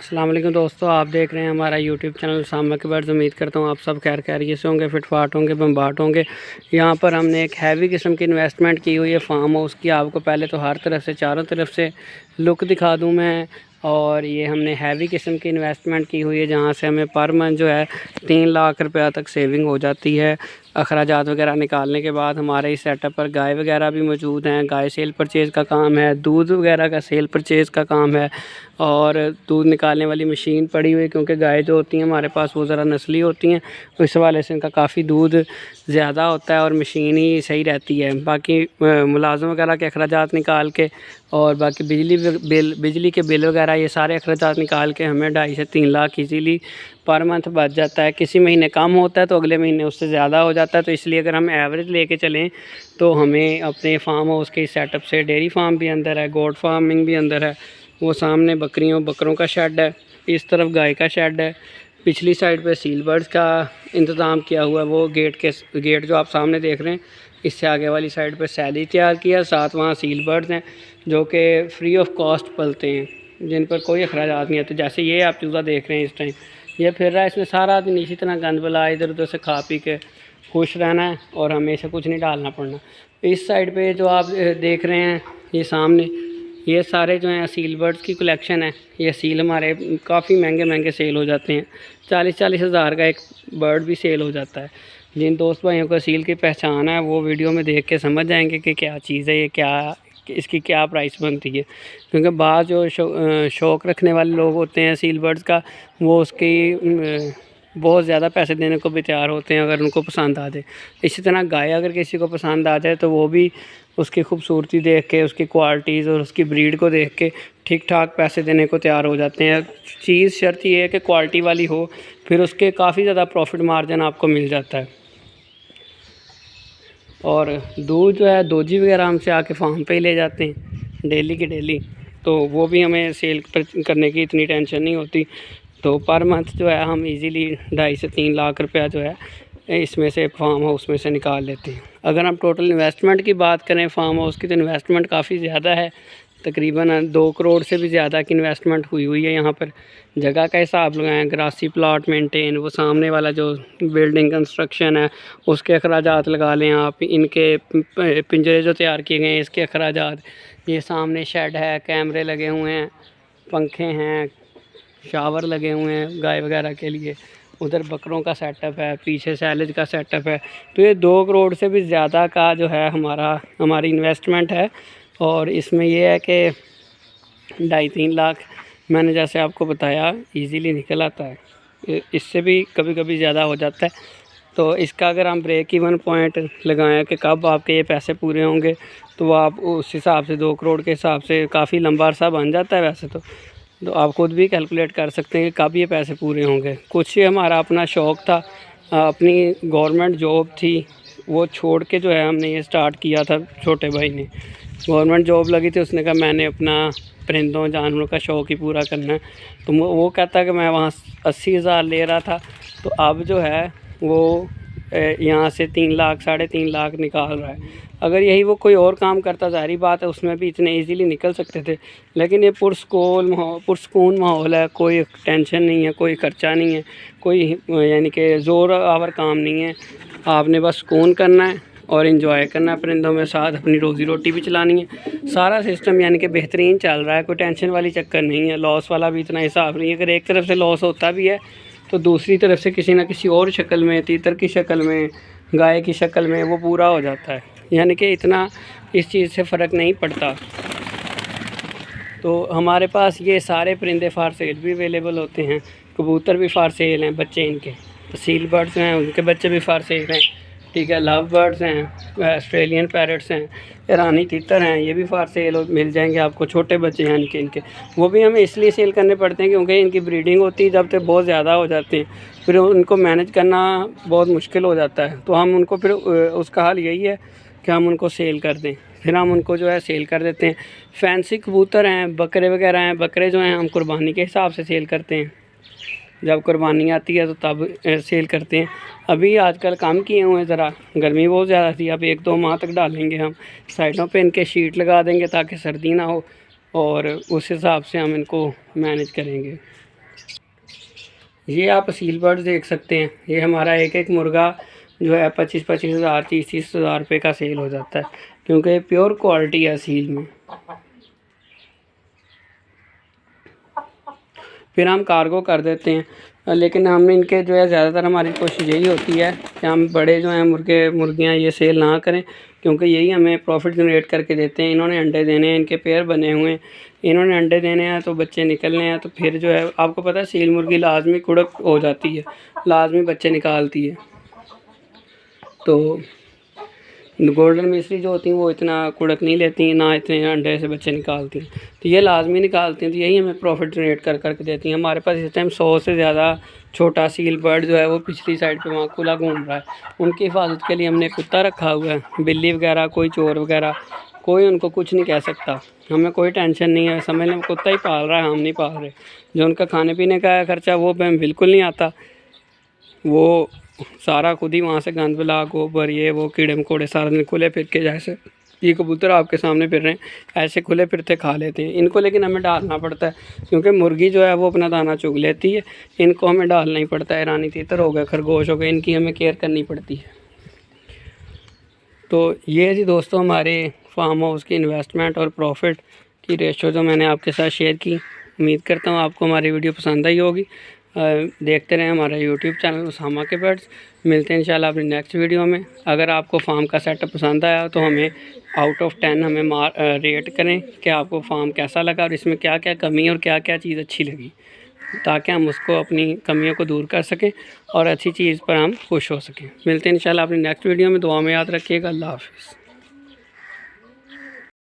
अस्सलाम वालेकुम दोस्तों, आप देख रहे हैं हमारा यूट्यूब चैनल सामा के बर्ड्स। उम्मीद करता हूँ आप सब खैर खैरियत से होंगे, फिटफाट होंगे, बम्बाट होंगे। यहाँ पर हमने एक हैवी किस्म की इन्वेस्टमेंट की हुई है फार्म हाउस की। आपको पहले तो हर तरफ से चारों तरफ से लुक दिखा दूँ मैं। और ये हमने हैवी किस्म की इन्वेस्टमेंट की हुई है, जहाँ से हमें पर मंथ जो है 3 लाख रुपया तक सेविंग हो जाती है। अखराजात वगैरह निकालने के बाद हमारे इस सेटअप पर गाय वगैरह भी मौजूद हैं। गाय सेल परचेज़ का काम है, दूध वगैरह का सेल परचेज़ का काम है, और दूध निकालने वाली मशीन पड़ी हुई है, क्योंकि गाय जो होती हैं हमारे पास वो ज़रा नस्ली होती हैं, तो इस हवाले से इनका काफ़ी दूध ज़्यादा होता है और मशीन ही सही रहती है। बाकी मुलाज़िम वगैरह के अखराजात निकाल के और बाकी बिजली के बिल वगैरह ये सारे अखराजात निकाल के हमें 2.5 से 3 लाख ईज़िली पर मंथ बच जाता है। किसी महीने कम होता है तो अगले महीने उससे ज़्यादा हो जाता है। तो इसलिए अगर हम एवरेज लेके चलें तो हमें अपने फार्म हाउस के सेटअप से डेयरी फार्म भी अंदर है, गोट फार्मिंग भी अंदर है, वो सामने बकरों का शेड है, इस तरफ गाय का शेड है, पिछली साइड पे सील बर्ड्स का इंतज़ाम किया हुआ है। वो गेट जो आप सामने देख रहे हैं, इससे आगे वाली साइड पे सैली तैयार किया, साथ वहाँ सील बर्ड्स हैं जो कि फ्री ऑफ कॉस्ट पलते हैं, जिन पर कोई अखराजात नहीं आते। जैसे ये आप चूज़ा देख रहे हैं इस टाइम, ये फिर रहा है, इसमें सारा दिन इसी तरह गंद बला इधर उधर से खा पी के खुश रहना है और हमेशा कुछ नहीं डालना पड़ना। इस साइड पे जो आप देख रहे हैं ये सामने, ये सारे जो हैं सील बर्ड्स की कलेक्शन है। ये सील हमारे काफ़ी महंगे सेल हो जाते हैं, 40-40 हज़ार का एक बर्ड भी सेल हो जाता है। जिन दोस्त भाइयों को सील की पहचान है वो वीडियो में देख के समझ जाएंगे कि क्या चीज़ है ये, क्या इसकी क्या प्राइस बनती है। क्योंकि बाद जो शौक़ रखने वाले लोग होते हैं सील बर्ड्स का, वो उसकी बहुत ज़्यादा पैसे देने को भी तैयार होते हैं अगर उनको पसंद आ जाए। इसी तरह गाय अगर किसी को पसंद आ जाए तो वो भी उसकी खूबसूरती देख के, उसकी क्वालिटीज़ और उसकी ब्रीड को देख के ठीक ठाक पैसे देने को तैयार हो जाते हैं। चीज़ शर्त ये है कि क्वालिटी वाली हो, फिर उसके काफ़ी ज़्यादा प्रॉफिट मार्जिन आपको मिल जाता है। और दूध जो है दोजी वगैरह हमसे आके फार्म पे ही ले जाते हैं डेली की डेली, तो वो भी हमें सेल करने की इतनी टेंशन नहीं होती। तो पर मंथ जो है हम इजीली 2.5 से 3 लाख रुपया जो है इसमें से फार्म हाउस में से निकाल लेते हैं। अगर हम टोटल इन्वेस्टमेंट की बात करें फार्म हाउस की, तो इन्वेस्टमेंट काफ़ी ज़्यादा है, तकरीबन 2 करोड़ से भी ज़्यादा की इन्वेस्टमेंट हुई है। यहाँ पर जगह का हिसाब लगाएं, ग्रासी प्लॉट मेंटेन, वो सामने वाला जो बिल्डिंग कंस्ट्रक्शन है उसके अखराजात लगा लें आप, इनके पिंजरे जो तैयार किए गए हैं इसके अखराजात, ये सामने शेड है, कैमरे लगे हुए हैं, पंखे हैं, शावर लगे हुए हैं गाय वगैरह के लिए, उधर बकरों का सेटअप है, पीछे सैलेज का सेटअप है। तो ये 2 करोड़ से भी ज़्यादा का जो है हमारी इन्वेस्टमेंट है। और इसमें यह है कि 2.5-3 लाख मैंने जैसे आपको बताया इजीली निकल आता है, इससे भी कभी कभी ज़्यादा हो जाता है। तो इसका अगर हम ब्रेक इवन पॉइंट लगाएं कि कब आपके ये पैसे पूरे होंगे, तो आप उस हिसाब से 2 करोड़ के हिसाब से काफ़ी लंबा अरसा बन जाता है वैसे तो आप खुद भी कैलकुलेट कर सकते हैं कि कब ये पैसे पूरे होंगे। कुछ ही हमारा अपना शौक़ था, अपनी गवर्नमेंट जॉब थी, वो छोड़ के जो है हमने ये स्टार्ट किया था। छोटे भाई ने गवर्नमेंट जॉब लगी थी, उसने कहा मैंने अपना परिंदों जानवरों का शौक़ ही पूरा करना है। तो वो कहता कि मैं वहाँ 80 हज़ार ले रहा था, तो अब जो है वो यहाँ से 3 लाख 3.5 लाख निकाल रहा है। अगर यही वो कोई और काम करता, ज़ाहिर बात है उसमें भी इतने इजीली निकल सकते थे, लेकिन ये पुरसकून माहौल है, कोई टेंशन नहीं है, कोई ख़र्चा नहीं है, कोई यानी कि ज़ोर आवर काम नहीं है। आपने बस सुकून करना है और इन्जॉय करना है परिंदों में, साथ अपनी रोज़ी रोटी भी चलानी है। सारा सिस्टम यानी कि बेहतरीन चल रहा है, कोई टेंशन वाली चक्कर नहीं है। लॉस वाला भी इतना हिसाब नहीं है। अगर एक तरफ से लॉस होता भी है तो दूसरी तरफ से किसी न किसी और शक्ल में, तीतर की शक्ल में, गाय की शक्ल में वो पूरा हो जाता है। यानी कि इतना इस चीज़ से फ़र्क नहीं पड़ता। तो हमारे पास ये सारे परिंदे फार सेल भी अवेलेबल होते हैं। कबूतर भी फार सेल हैं, बच्चे इनके, सील बर्ड्स हैं उनके बच्चे भी फार सेल हैं, ठीक है। लव बर्ड्स हैं, ऑस्ट्रेलियन पैरट्स हैं, ईरानी तीतर हैं, ये भी फार सेल मिल जाएंगे आपको। छोटे बच्चे हैं इनके, वो भी हमें इसलिए सेल करने पड़ते हैं क्योंकि इनकी ब्रीडिंग होती है, जब तक बहुत ज़्यादा हो जाते हैं फिर उनको मैनेज करना बहुत मुश्किल हो जाता है। तो हम उनको फिर उसका हल यही है कि हम उनको सेल कर दें, फिर हम उनको जो है सेल कर देते हैं। फैंसी कबूतर हैं, बकरे वगैरह हैं, बकरे जो हैं हम कुर्बानी के हिसाब से सेल करते हैं, जब कुर्बानी आती है तो तब सेल करते हैं। अभी आजकल कम किए हुए हैं, ज़रा गर्मी बहुत ज़्यादा थी, अब 1-2 माह तक डालेंगे हम। साइडों पे इनके शीट लगा देंगे ताकि सर्दी ना हो, और उस हिसाब से हम इनको मैनेज करेंगे। ये आप सील बर्ड्स देख सकते हैं, ये हमारा एक एक मुर्गा जो है 25-25 हज़ार 30-30 हज़ार रुपये का सेल हो जाता है, क्योंकि प्योर क्वालिटी है सील में। फिर हम कार्गो कर देते हैं, लेकिन हम इनके जो है ज़्यादातर हमारी कोशिश यही होती है कि हम बड़े जो हैं मुर्गे मुर्गियाँ ये सेल ना करें, क्योंकि यही हमें प्रॉफिट जनरेट करके देते हैं। इन्होंने अंडे देने हैं, इनके पेयर बने हुए हैं, इन्होंने अंडे देने हैं तो बच्चे निकलने हैं, तो फिर जो है आपको पता है सील मुर्गी लाजमी कुड़क हो जाती है, लाजमी बच्चे निकालती है। तो गोल्डन मिस्री जो होती हैं वो इतना कुड़क नहीं लेती, ना इतने अंडे से बच्चे निकालती हैं, तो ये लाजमी निकालती हैं, तो यही हमें प्रॉफिट जनरेट कर करके देती हैं। हमारे पास इस टाइम 100 से ज़्यादा छोटा सील बर्ड जो है वो पिछली साइड पे वहाँ खुला घूम रहा है। उनकी हिफाजत के लिए हमने कुत्ता रखा हुआ है, बिल्ली वगैरह कोई चोर वगैरह कोई उनको कुछ नहीं कह सकता, हमें कोई टेंशन नहीं है। समझ लें कुत्ता ही पाल रहा है, हम नहीं पाल रहे। जो उनका खाने पीने का खर्चा वो हमें बिल्कुल नहीं आता, वो सारा खुद ही वहाँ से गंद बला गोबर ये वो कीड़े मकोड़े सारा दिन खुले फिर के, जैसे ये कबूतर आपके सामने फिर रहे हैं ऐसे खुले फिरते खा लेते हैं इनको, लेकिन हमें डालना पड़ता है क्योंकि मुर्गी जो है वो अपना दाना चुग लेती है, इनको हमें डालना ही पड़ता है। रानी तीतर हो गए, खरगोश हो गए, इनकी हमें केयर करनी पड़ती है। तो ये जी दोस्तों हमारे फार्म हाउस की इन्वेस्टमेंट और प्रॉफिट की रेशो जो मैंने आपके साथ शेयर की। उम्मीद करता हूँ आपको हमारी वीडियो पसंद आई होगी। देखते रहें हमारा यूट्यूब चैनल उसामा के बर्ड्स। मिलते हैं इंशाल्लाह अपनी नेक्स्ट वीडियो में। अगर आपको फार्म का सेटअप पसंद आया तो हमें आउट ऑफ 10 हमें रेट करें कि आपको फार्म कैसा लगा और इसमें क्या क्या कमी और क्या क्या चीज़ अच्छी लगी, ताकि हम उसको अपनी कमियों को दूर कर सकें और अच्छी चीज़ पर हम खुश हो सकें। मिलते हैं इंशाल्लाह अपनी नेक्स्ट वीडियो में। दुआ में याद रखिएगा। अल्लाह हाफ़िज़।